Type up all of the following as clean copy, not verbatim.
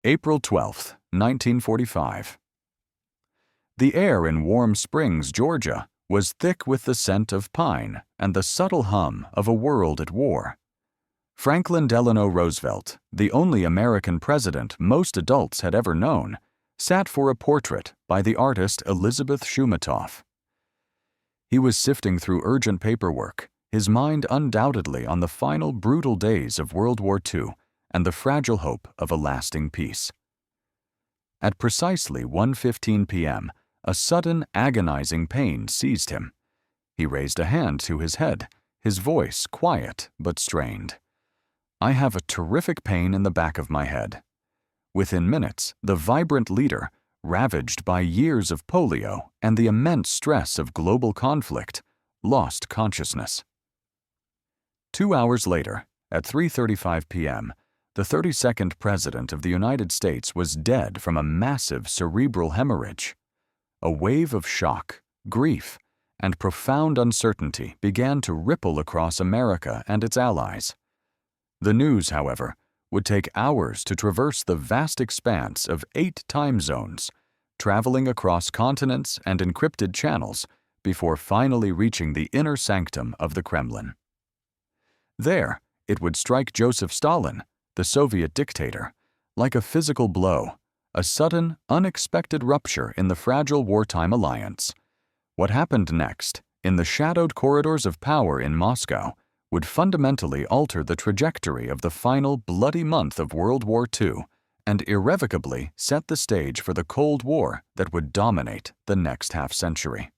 April 12, 1945. The air in Warm Springs, Georgia, was thick with the scent of pine and the subtle hum of a world at war. Franklin Delano Roosevelt, the only American president most adults had ever known, sat for a portrait by the artist Elizabeth Shumatoff. He was sifting through urgent paperwork, his mind undoubtedly on the final brutal days of World War II and the fragile hope of a lasting peace. At precisely 1:15 p.m., a sudden, agonizing pain seized him. He raised a hand to his head, his voice quiet but strained. "I have a terrific pain in the back of my head." Within minutes, the vibrant leader, ravaged by years of polio and the immense stress of global conflict, lost consciousness. 2 hours later, at 3:35 p.m., the 32nd President of the United States was dead from a massive cerebral hemorrhage. A wave of shock, grief, and profound uncertainty began to ripple across America and its allies. The news, however, would take hours to traverse the vast expanse of 8 time zones, traveling across continents and encrypted channels before finally reaching the inner sanctum of the Kremlin. There, it would strike Joseph Stalin, the Soviet dictator, like a physical blow, a sudden, unexpected rupture in the fragile wartime alliance. What happened next, in the shadowed corridors of power in Moscow, would fundamentally alter the trajectory of the final bloody month of World War II and irrevocably set the stage for the Cold War that would dominate the next half-century.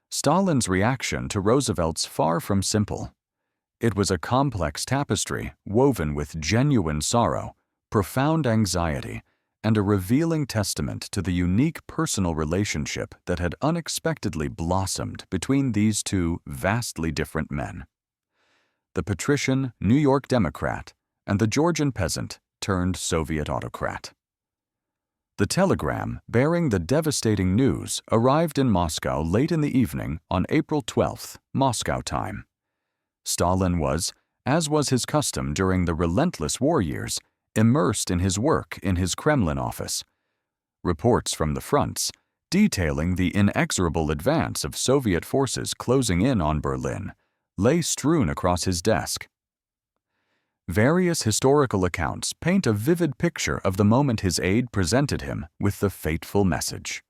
Stalin's reaction to Roosevelt's far from simple. It was a complex tapestry woven with genuine sorrow, profound anxiety, and a revealing testament to the unique personal relationship that had unexpectedly blossomed between these two vastly different men. The patrician New York Democrat and the Georgian peasant turned Soviet autocrat. The telegram bearing the devastating news arrived in Moscow late in the evening on April 12th, Moscow time. Stalin was, as was his custom during the relentless war years, immersed in his work in his Kremlin office. Reports from the fronts, detailing the inexorable advance of Soviet forces closing in on Berlin, lay strewn across his desk. Various historical accounts paint a vivid picture of the moment his aide presented him with the fateful message.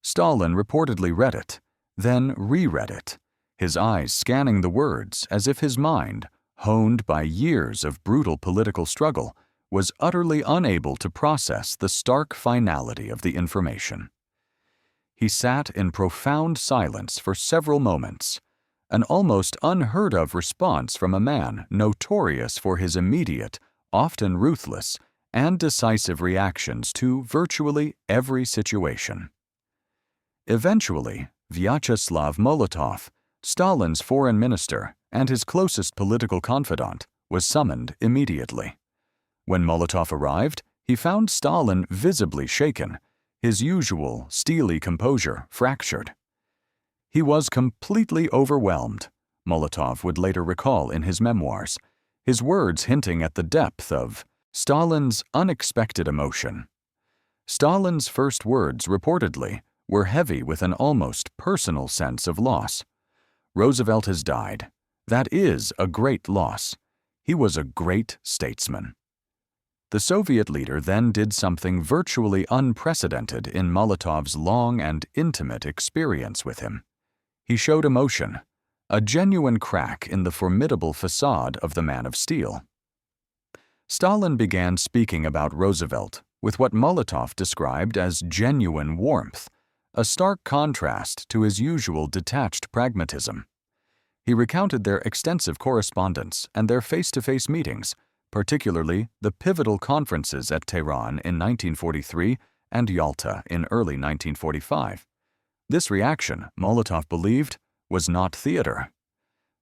Stalin reportedly read it, then reread it, his eyes scanning the words as if his mind, honed by years of brutal political struggle, was utterly unable to process the stark finality of the information. He sat in profound silence for several moments, an almost unheard-of response from a man notorious for his immediate, often ruthless, and decisive reactions to virtually every situation. Eventually, Vyacheslav Molotov, Stalin's foreign minister and his closest political confidant, was summoned immediately. When Molotov arrived, he found Stalin visibly shaken, his usual steely composure fractured. He was completely overwhelmed, Molotov would later recall in his memoirs, his words hinting at the depth of Stalin's unexpected emotion. Stalin's first words, reportedly, were heavy with an almost personal sense of loss. "Roosevelt has died. That is a great loss. He was a great statesman." The Soviet leader then did something virtually unprecedented in Molotov's long and intimate experience with him. He showed emotion, a genuine crack in the formidable facade of the man of steel. Stalin began speaking about Roosevelt with what Molotov described as genuine warmth, a stark contrast to his usual detached pragmatism. He recounted their extensive correspondence and their face-to-face meetings, particularly the pivotal conferences at Tehran in 1943 and Yalta in early 1945. This reaction, Molotov believed, was not theater.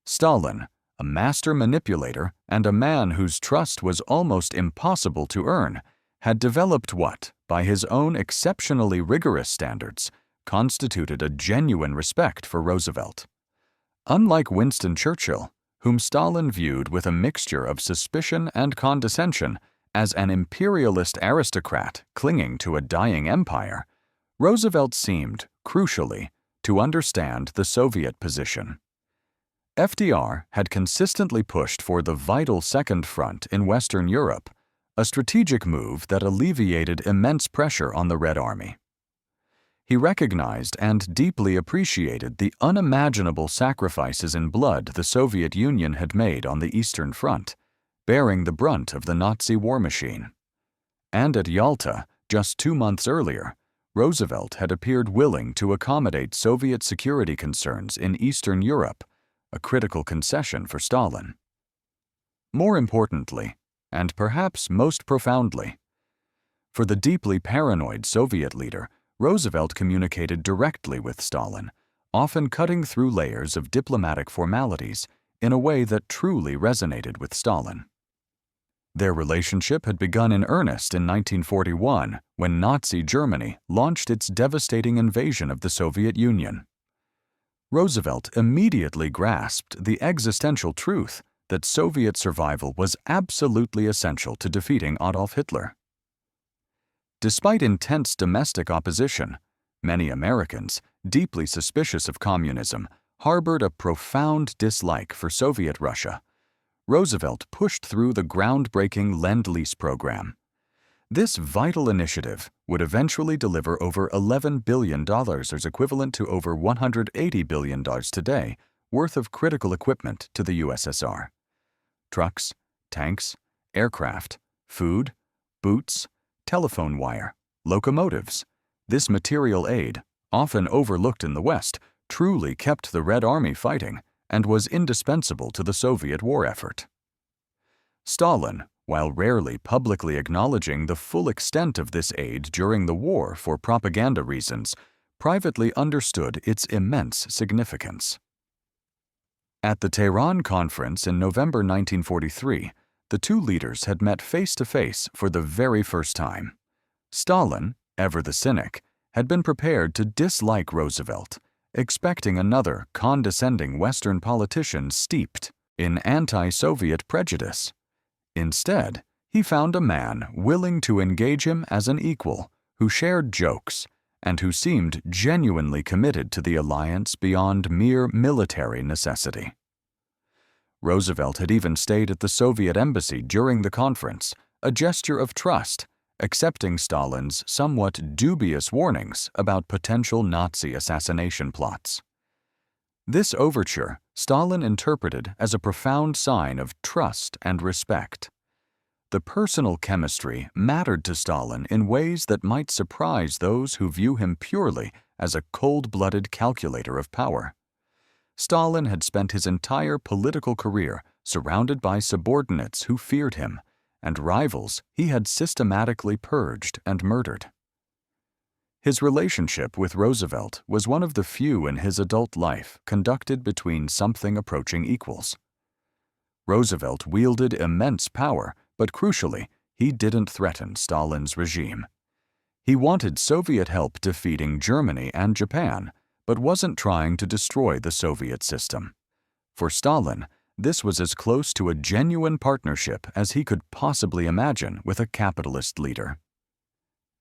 Stalin, a master manipulator and a man whose trust was almost impossible to earn, had developed what, by his own exceptionally rigorous standards, constituted a genuine respect for Roosevelt. Unlike Winston Churchill, whom Stalin viewed with a mixture of suspicion and condescension As an imperialist aristocrat clinging to a dying empire, Roosevelt seemed, crucially, to understand the Soviet position. FDR had consistently pushed for the vital Second Front in Western Europe, a strategic move that alleviated immense pressure on the Red Army. He recognized and deeply appreciated the unimaginable sacrifices in blood the Soviet Union had made on the Eastern Front, bearing the brunt of the Nazi war machine. And at Yalta, just 2 months earlier, Roosevelt had appeared willing to accommodate Soviet security concerns in Eastern Europe, a critical concession for Stalin. More importantly, and perhaps most profoundly, for the deeply paranoid Soviet leader, Roosevelt communicated directly with Stalin, often cutting through layers of diplomatic formalities in a way that truly resonated with Stalin. Their relationship had begun in earnest in 1941 when Nazi Germany launched its devastating invasion of the Soviet Union. Roosevelt immediately grasped the existential truth that Soviet survival was absolutely essential to defeating Adolf Hitler. Despite intense domestic opposition, many Americans, deeply suspicious of communism, harbored a profound dislike for Soviet Russia. Roosevelt pushed through the groundbreaking Lend-Lease program. This vital initiative would eventually deliver over $11 billion, or equivalent to over $180 billion today, worth of critical equipment to the USSR. Trucks, tanks, aircraft, food, boots, telephone wire, locomotives. This material aid, often overlooked in the West, truly kept the Red Army fighting and was indispensable to the Soviet war effort. Stalin, while rarely publicly acknowledging the full extent of this aid during the war for propaganda reasons, privately understood its immense significance. At the Tehran Conference in November 1943, the two leaders had met face-to-face for the very first time. Stalin, ever the cynic, had been prepared to dislike Roosevelt, expecting another condescending Western politician steeped in anti-Soviet prejudice. Instead, he found a man willing to engage him as an equal, who shared jokes, and who seemed genuinely committed to the alliance beyond mere military necessity. Roosevelt had even stayed at the Soviet embassy during the conference, a gesture of trust, accepting Stalin's somewhat dubious warnings about potential Nazi assassination plots. This overture Stalin interpreted as a profound sign of trust and respect. The personal chemistry mattered to Stalin in ways that might surprise those who view him purely as a cold-blooded calculator of power. Stalin had spent his entire political career surrounded by subordinates who feared him, and rivals he had systematically purged and murdered. His relationship with Roosevelt was one of the few in his adult life conducted between something approaching equals. Roosevelt wielded immense power, but crucially, he didn't threaten Stalin's regime. He wanted Soviet help defeating Germany and Japan, but wasn't trying to destroy the Soviet system. For Stalin, this was as close to a genuine partnership as he could possibly imagine with a capitalist leader.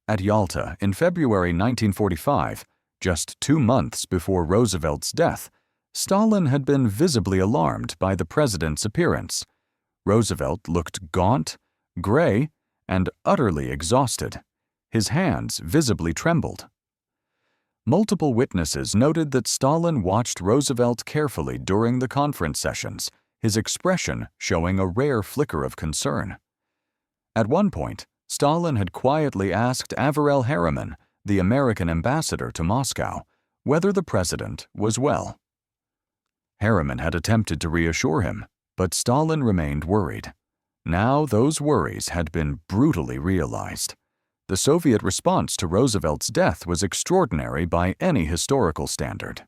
At Yalta in February 1945, just 2 months before Roosevelt's death, Stalin had been visibly alarmed by the president's appearance. Roosevelt looked gaunt, gray, and utterly exhausted. His hands visibly trembled. Multiple witnesses noted that Stalin watched Roosevelt carefully during the conference sessions, his expression showing a rare flicker of concern. At one point, Stalin had quietly asked Averell Harriman, the American ambassador to Moscow, whether the president was well. Harriman had attempted to reassure him, but Stalin remained worried. Now those worries had been brutally realized. The Soviet response to Roosevelt's death was extraordinary by any historical standard.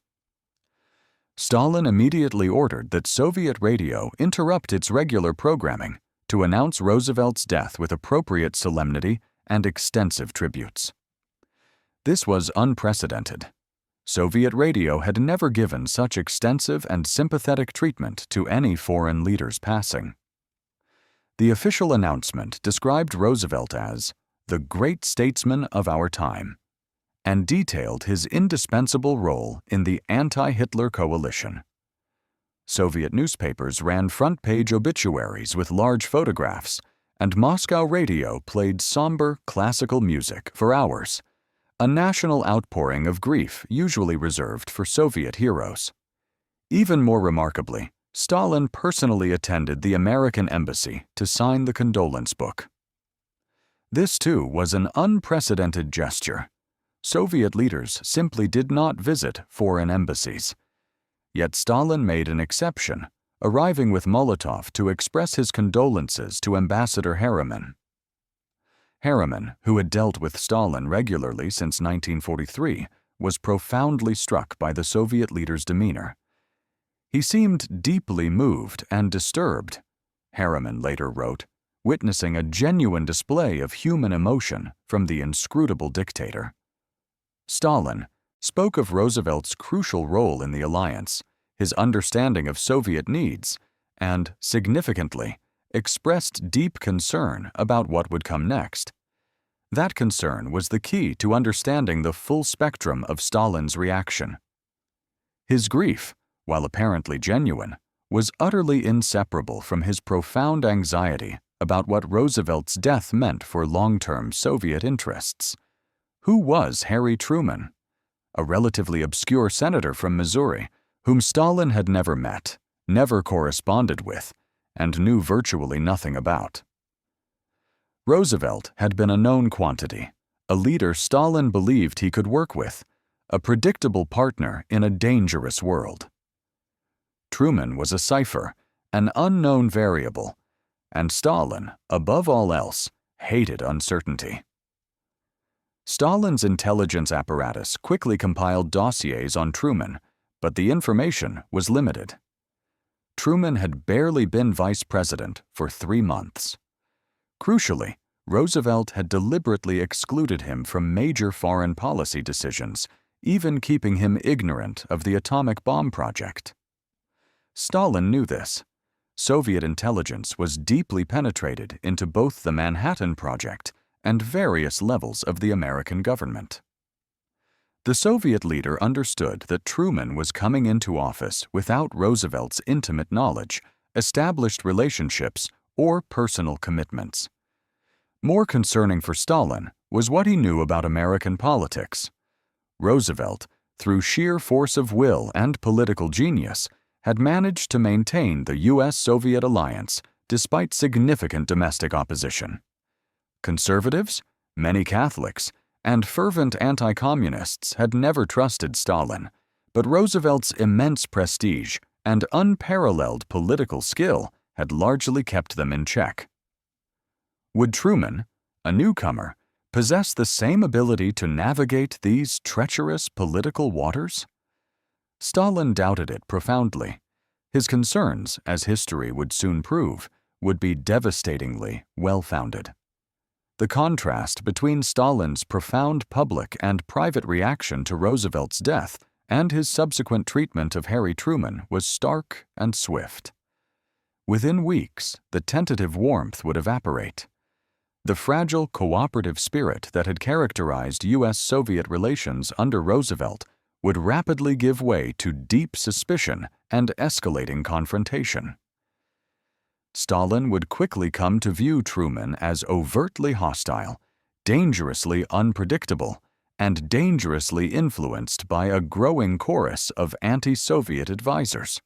Stalin immediately ordered that Soviet radio interrupt its regular programming to announce Roosevelt's death with appropriate solemnity and extensive tributes. This was unprecedented. Soviet radio had never given such extensive and sympathetic treatment to any foreign leader's passing. The official announcement described Roosevelt as the great statesman of our time and detailed his indispensable role in the anti-Hitler coalition. Soviet newspapers ran front-page obituaries with large photographs, and Moscow radio played somber classical music for hours, a national outpouring of grief usually reserved for Soviet heroes. Even more remarkably, Stalin personally attended the American embassy to sign the condolence book. This, too, was an unprecedented gesture. Soviet leaders simply did not visit foreign embassies. Yet Stalin made an exception, arriving with Molotov to express his condolences to Ambassador Harriman. Harriman, who had dealt with Stalin regularly since 1943, was profoundly struck by the Soviet leader's demeanor. He seemed deeply moved and disturbed, Harriman later wrote, witnessing a genuine display of human emotion from the inscrutable dictator. Stalin spoke of Roosevelt's crucial role in the alliance, his understanding of Soviet needs, and, significantly, expressed deep concern about what would come next. That concern was the key to understanding the full spectrum of Stalin's reaction. His grief, while apparently genuine, was utterly inseparable from his profound anxiety about what Roosevelt's death meant for long-term Soviet interests. Who was Harry Truman? A relatively obscure senator from Missouri, whom Stalin had never met, never corresponded with, and knew virtually nothing about. Roosevelt had been a known quantity, a leader Stalin believed he could work with, a predictable partner in a dangerous world. Truman was a cipher, an unknown variable, and Stalin, above all else, hated uncertainty. Stalin's intelligence apparatus quickly compiled dossiers on Truman, but the information was limited. Truman had barely been vice president for 3 months. Crucially, Roosevelt had deliberately excluded him from major foreign policy decisions, even keeping him ignorant of the atomic bomb project. Stalin knew this. Soviet intelligence was deeply penetrated into both the Manhattan Project and various levels of the American government. The Soviet leader understood that Truman was coming into office without Roosevelt's intimate knowledge, established relationships, or personal commitments. More concerning for Stalin was what he knew about American politics. Roosevelt, through sheer force of will and political genius, had managed to maintain the U.S.-Soviet alliance despite significant domestic opposition. Conservatives, many Catholics, and fervent anti-communists had never trusted Stalin, but Roosevelt's immense prestige and unparalleled political skill had largely kept them in check. Would Truman, a newcomer, possess the same ability to navigate these treacherous political waters? Stalin doubted it profoundly. His concerns, as history would soon prove, would be devastatingly well-founded. The contrast between Stalin's profound public and private reaction to Roosevelt's death and his subsequent treatment of Harry Truman was stark and swift. Within weeks, the tentative warmth would evaporate. The fragile cooperative spirit that had characterized U.S.-Soviet relations under Roosevelt would rapidly give way to deep suspicion and escalating confrontation. Stalin would quickly come to view Truman as overtly hostile, dangerously unpredictable, and dangerously influenced by a growing chorus of anti-Soviet advisors.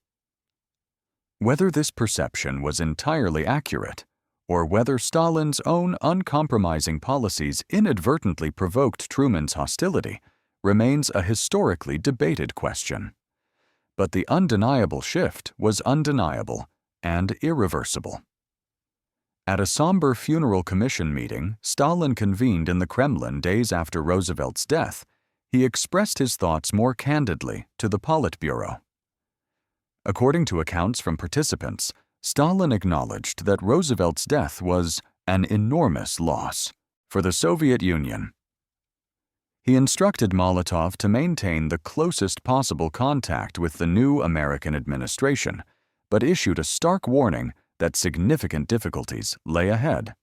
Whether this perception was entirely accurate, or whether Stalin's own uncompromising policies inadvertently provoked Truman's hostility, remains a historically debated question. But the undeniable shift was undeniable and irreversible. At a somber funeral commission meeting Stalin convened in the Kremlin days after Roosevelt's death, he expressed his thoughts more candidly to the Politburo. According to accounts from participants, Stalin acknowledged that Roosevelt's death was an enormous loss for the Soviet Union. He instructed Molotov to maintain the closest possible contact with the new American administration, but issued a stark warning that significant difficulties lay ahead.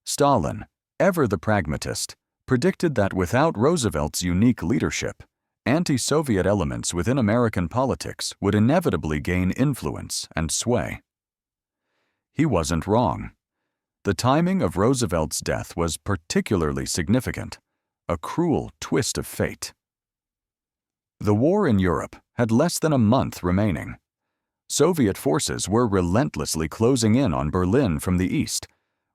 Stalin, ever the pragmatist, predicted that without Roosevelt's unique leadership, anti-Soviet elements within American politics would inevitably gain influence and sway. He wasn't wrong. The timing of Roosevelt's death was particularly significant, a cruel twist of fate. The war in Europe had less than a month remaining. Soviet forces were relentlessly closing in on Berlin from the east,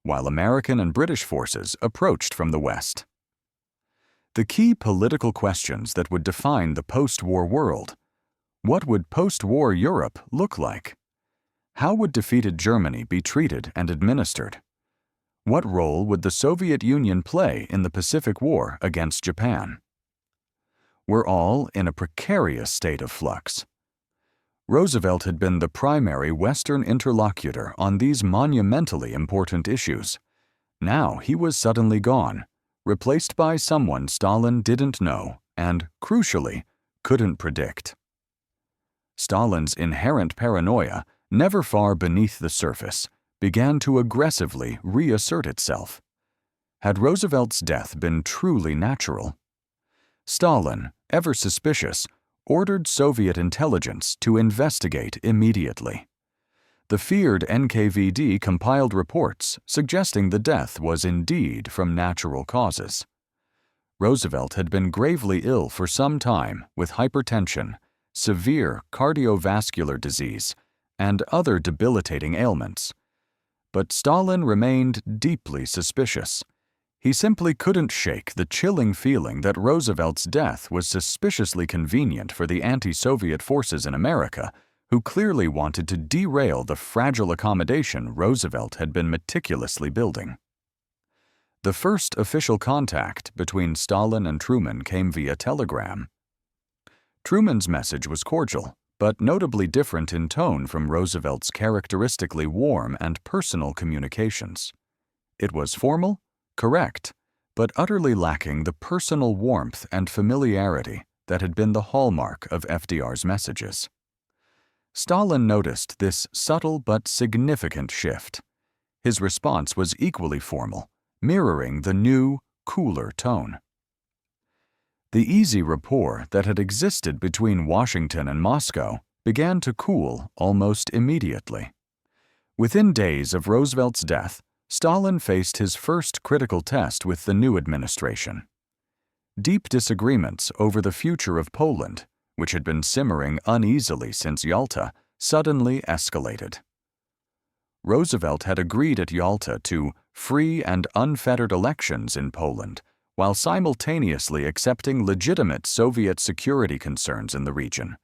while American and British forces approached from the west. The key political questions that would define the post-war world: what would post-war Europe look like? How would defeated Germany be treated and administered? What role would the Soviet Union play in the Pacific War against Japan? Were all in a precarious state of flux. Roosevelt had been the primary Western interlocutor on these monumentally important issues. Now he was suddenly gone, replaced by someone Stalin didn't know and, crucially, couldn't predict. Stalin's inherent paranoia, never far beneath the surface, began to aggressively reassert itself. Had Roosevelt's death been truly natural? Stalin, ever suspicious, ordered Soviet intelligence to investigate immediately. The feared NKVD compiled reports suggesting the death was indeed from natural causes. Roosevelt had been gravely ill for some time with hypertension, severe cardiovascular disease, and other debilitating ailments. But Stalin remained deeply suspicious. He simply couldn't shake the chilling feeling that Roosevelt's death was suspiciously convenient for the anti-Soviet forces in America, who clearly wanted to derail the fragile accommodation Roosevelt had been meticulously building. The first official contact between Stalin and Truman came via telegram. Truman's message was cordial, but notably different in tone from Roosevelt's characteristically warm and personal communications. It was formal, correct, but utterly lacking the personal warmth and familiarity that had been the hallmark of FDR's messages. Stalin noticed this subtle but significant shift. His response was equally formal, mirroring the new, cooler tone. The easy rapport that had existed between Washington and Moscow began to cool almost immediately. Within days of Roosevelt's death, Stalin faced his first critical test with the new administration. Deep disagreements over the future of Poland, which had been simmering uneasily since Yalta, suddenly escalated. Roosevelt had agreed at Yalta to free and unfettered elections in Poland, while simultaneously accepting legitimate Soviet security concerns in the region.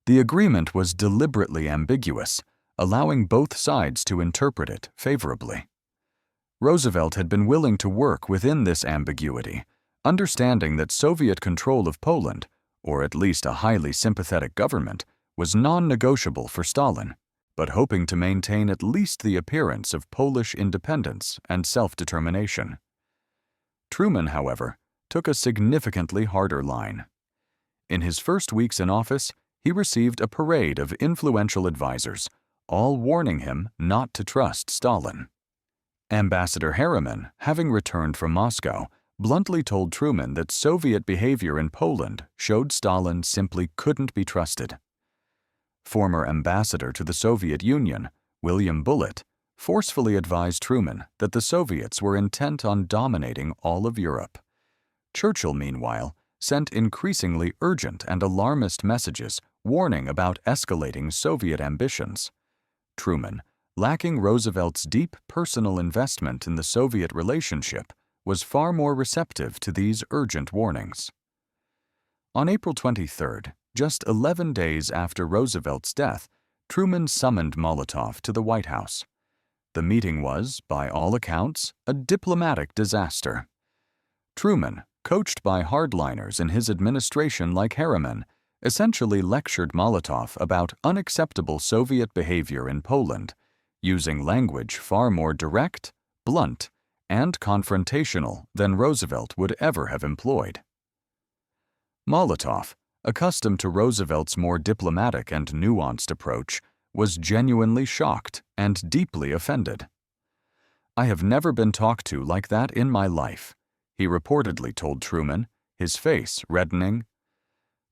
The agreement was deliberately ambiguous, allowing both sides to interpret it favorably. Roosevelt had been willing to work within this ambiguity, understanding that Soviet control of Poland, or at least a highly sympathetic government, was non-negotiable for Stalin, but hoping to maintain at least the appearance of Polish independence and self-determination. Truman, however, took a significantly harder line. In his first weeks in office, he received a parade of influential advisors, all warning him not to trust Stalin. Ambassador Harriman, having returned from Moscow, bluntly told Truman that Soviet behavior in Poland showed Stalin simply couldn't be trusted. Former ambassador to the Soviet Union, William Bullitt, forcefully advised Truman that the Soviets were intent on dominating all of Europe. Churchill, meanwhile, sent increasingly urgent and alarmist messages warning about escalating Soviet ambitions. Truman, lacking Roosevelt's deep personal investment in the Soviet relationship, was far more receptive to these urgent warnings. On April 23rd, just 11 days after Roosevelt's death, Truman summoned Molotov to the White House. The meeting was, by all accounts, a diplomatic disaster. Truman, coached by hardliners in his administration like Harriman, essentially lectured Molotov about unacceptable Soviet behavior in Poland, using language far more direct, blunt, and confrontational than Roosevelt would ever have employed. Molotov, accustomed to Roosevelt's more diplomatic and nuanced approach, was genuinely shocked and deeply offended. "I have never been talked to like that in my life," he reportedly told Truman, his face reddening.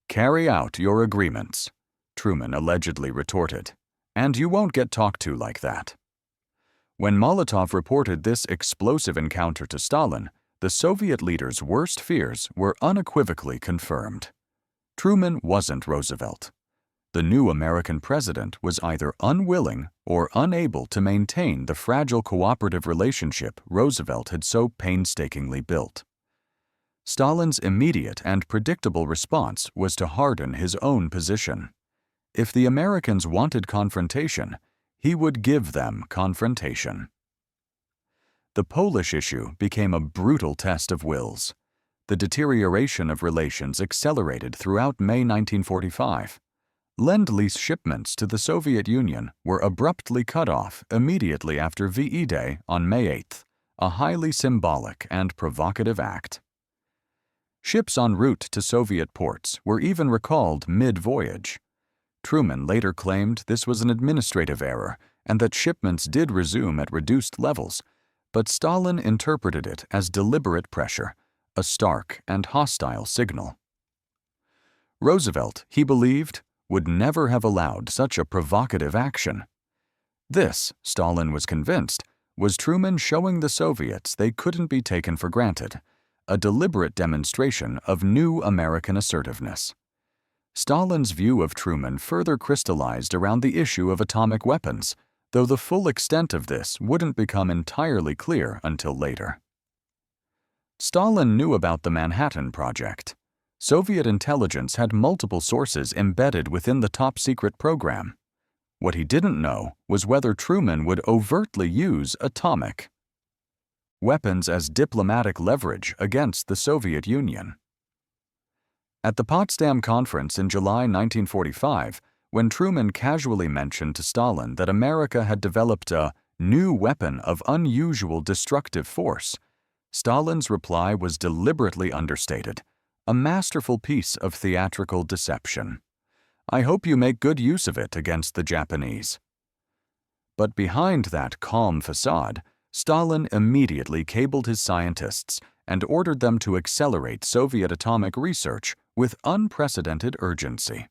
"Carry out your agreements," Truman allegedly retorted, "and you won't get talked to like that." When Molotov reported this explosive encounter to Stalin, the Soviet leader's worst fears were unequivocally confirmed. Truman wasn't Roosevelt. The new American president was either unwilling or unable to maintain the fragile cooperative relationship Roosevelt had so painstakingly built. Stalin's immediate and predictable response was to harden his own position. If the Americans wanted confrontation, he would give them confrontation. The Polish issue became a brutal test of wills. The deterioration of relations accelerated throughout May 1945. Lend-Lease shipments to the Soviet Union were abruptly cut off immediately after VE Day on May 8, a highly symbolic and provocative act. Ships en route to Soviet ports were even recalled mid-voyage. Truman later claimed this was an administrative error and that shipments did resume at reduced levels, but Stalin interpreted it as deliberate pressure, a stark and hostile signal. Roosevelt, he believed, would never have allowed such a provocative action. This, Stalin was convinced, was Truman showing the Soviets they couldn't be taken for granted, a deliberate demonstration of new American assertiveness. Stalin's view of Truman further crystallized around the issue of atomic weapons, though the full extent of this wouldn't become entirely clear until later. Stalin knew about the Manhattan Project. Soviet intelligence had multiple sources embedded within the top-secret program. What he didn't know was whether Truman would overtly use atomic weapons as diplomatic leverage against the Soviet Union. At the Potsdam Conference in July 1945, when Truman casually mentioned to Stalin that America had developed a new weapon of unusual destructive force, Stalin's reply was deliberately understated, a masterful piece of theatrical deception. "I hope you make good use of it against the Japanese." But behind that calm facade, Stalin immediately cabled his scientists and ordered them to accelerate Soviet atomic research with unprecedented urgency.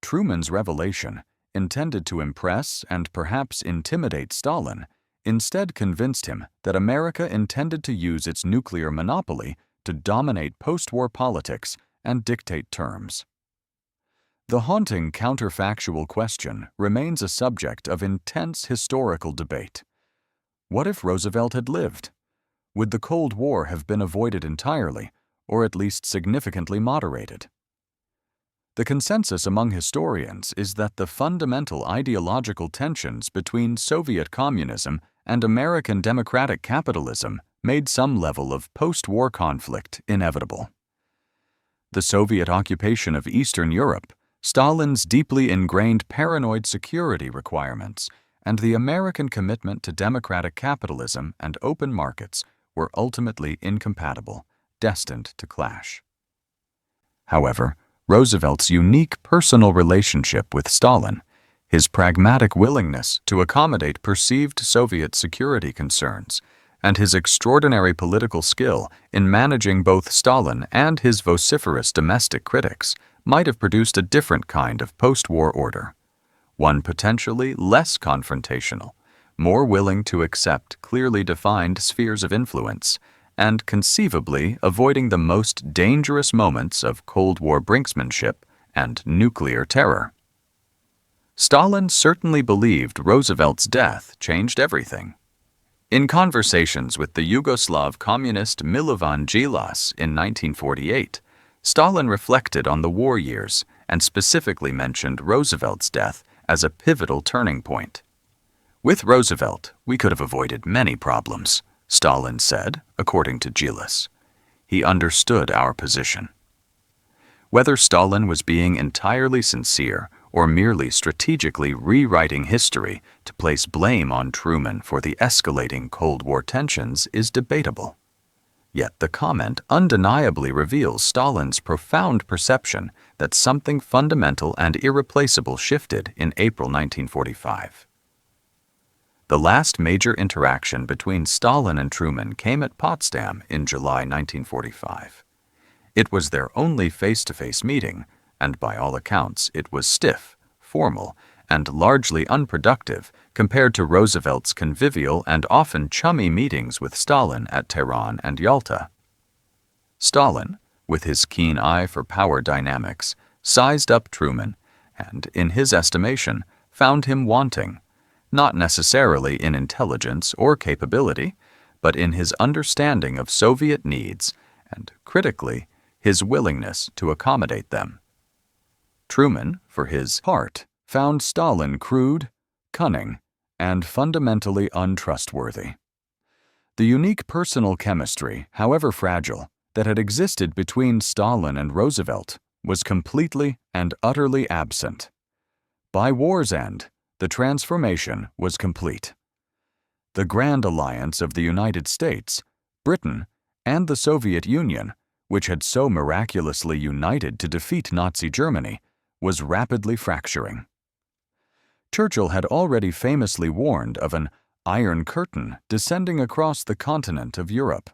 Truman's revelation, intended to impress and perhaps intimidate Stalin, instead convinced him that America intended to use its nuclear monopoly to dominate post-war politics and dictate terms. The haunting counterfactual question remains a subject of intense historical debate. What if Roosevelt had lived? Would the Cold War have been avoided entirely, or at least significantly moderated? The consensus among historians is that the fundamental ideological tensions between Soviet communism and American democratic capitalism made some level of post-war conflict inevitable. The Soviet occupation of Eastern Europe, Stalin's deeply ingrained paranoid security requirements, and the American commitment to democratic capitalism and open markets were ultimately incompatible, destined to clash. However, Roosevelt's unique personal relationship with Stalin, his pragmatic willingness to accommodate perceived Soviet security concerns, and his extraordinary political skill in managing both Stalin and his vociferous domestic critics might have produced a different kind of post-war order, one potentially less confrontational, more willing to accept clearly defined spheres of influence, and conceivably avoiding the most dangerous moments of Cold War brinksmanship and nuclear terror. Stalin certainly believed Roosevelt's death changed everything. In conversations with the Yugoslav communist Milovan Djilas in 1948, Stalin reflected on the war years and specifically mentioned Roosevelt's death as a pivotal turning point. "With Roosevelt, we could have avoided many problems," Stalin said, according to Djilas. "He understood our position." Whether Stalin was being entirely sincere or merely strategically rewriting history to place blame on Truman for the escalating Cold War tensions is debatable. Yet the comment undeniably reveals Stalin's profound perception that something fundamental and irreplaceable shifted in April 1945. The last major interaction between Stalin and Truman came at Potsdam in July 1945. It was their only face-to-face meeting, and by all accounts it was stiff, formal, and largely unproductive compared to Roosevelt's convivial and often chummy meetings with Stalin at Tehran and Yalta. Stalin, with his keen eye for power dynamics, sized up Truman and, in his estimation, found him wanting, not necessarily in intelligence or capability, but in his understanding of Soviet needs and, critically, his willingness to accommodate them. Truman, for his part, found Stalin crude, cunning, and fundamentally untrustworthy. The unique personal chemistry, however fragile, that had existed between Stalin and Roosevelt was completely and utterly absent. By war's end, the transformation was complete. The Grand Alliance of the United States, Britain, and the Soviet Union, which had so miraculously united to defeat Nazi Germany, was rapidly fracturing. Churchill had already famously warned of an Iron Curtain descending across the continent of Europe.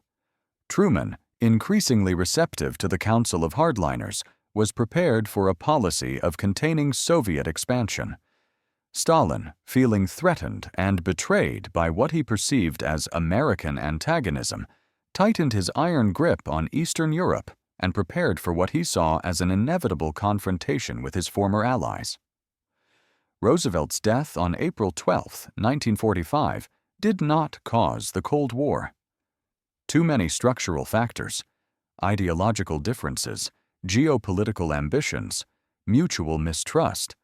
Truman, increasingly receptive to the Council of Hardliners, was prepared for a policy of containing Soviet expansion. Stalin, feeling threatened and betrayed by what he perceived as American antagonism, tightened his iron grip on Eastern Europe and prepared for what he saw as an inevitable confrontation with his former allies. Roosevelt's death on April 12, 1945, did not cause the Cold War. Too many structural factors, ideological differences, geopolitical ambitions, mutual mistrust,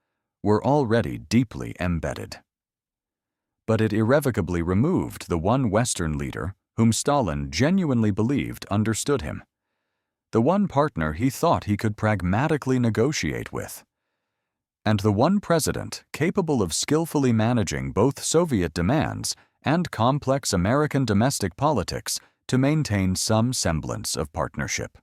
were already deeply embedded. But it irrevocably removed the one Western leader whom Stalin genuinely believed understood him, the one partner he thought he could pragmatically negotiate with, and the one president capable of skillfully managing both Soviet demands and complex American domestic politics to maintain some semblance of partnership.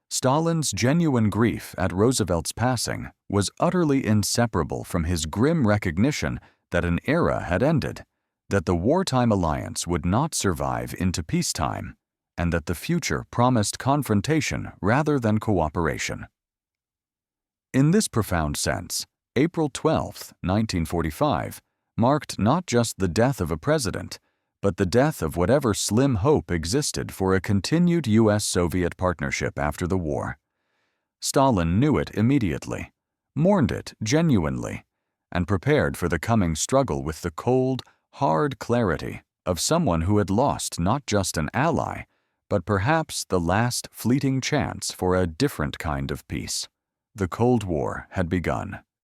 Stalin's genuine grief at Roosevelt's passing was utterly inseparable from his grim recognition that an era had ended, that the wartime alliance would not survive into peacetime, and that the future promised confrontation rather than cooperation. In this profound sense, April 12, 1945, marked not just the death of a president, but the death of whatever slim hope existed for a continued U.S.-Soviet partnership after the war. Stalin knew it immediately, mourned it genuinely, and prepared for the coming struggle with the cold, hard clarity of someone who had lost not just an ally, but perhaps the last fleeting chance for a different kind of peace. The Cold War had begun.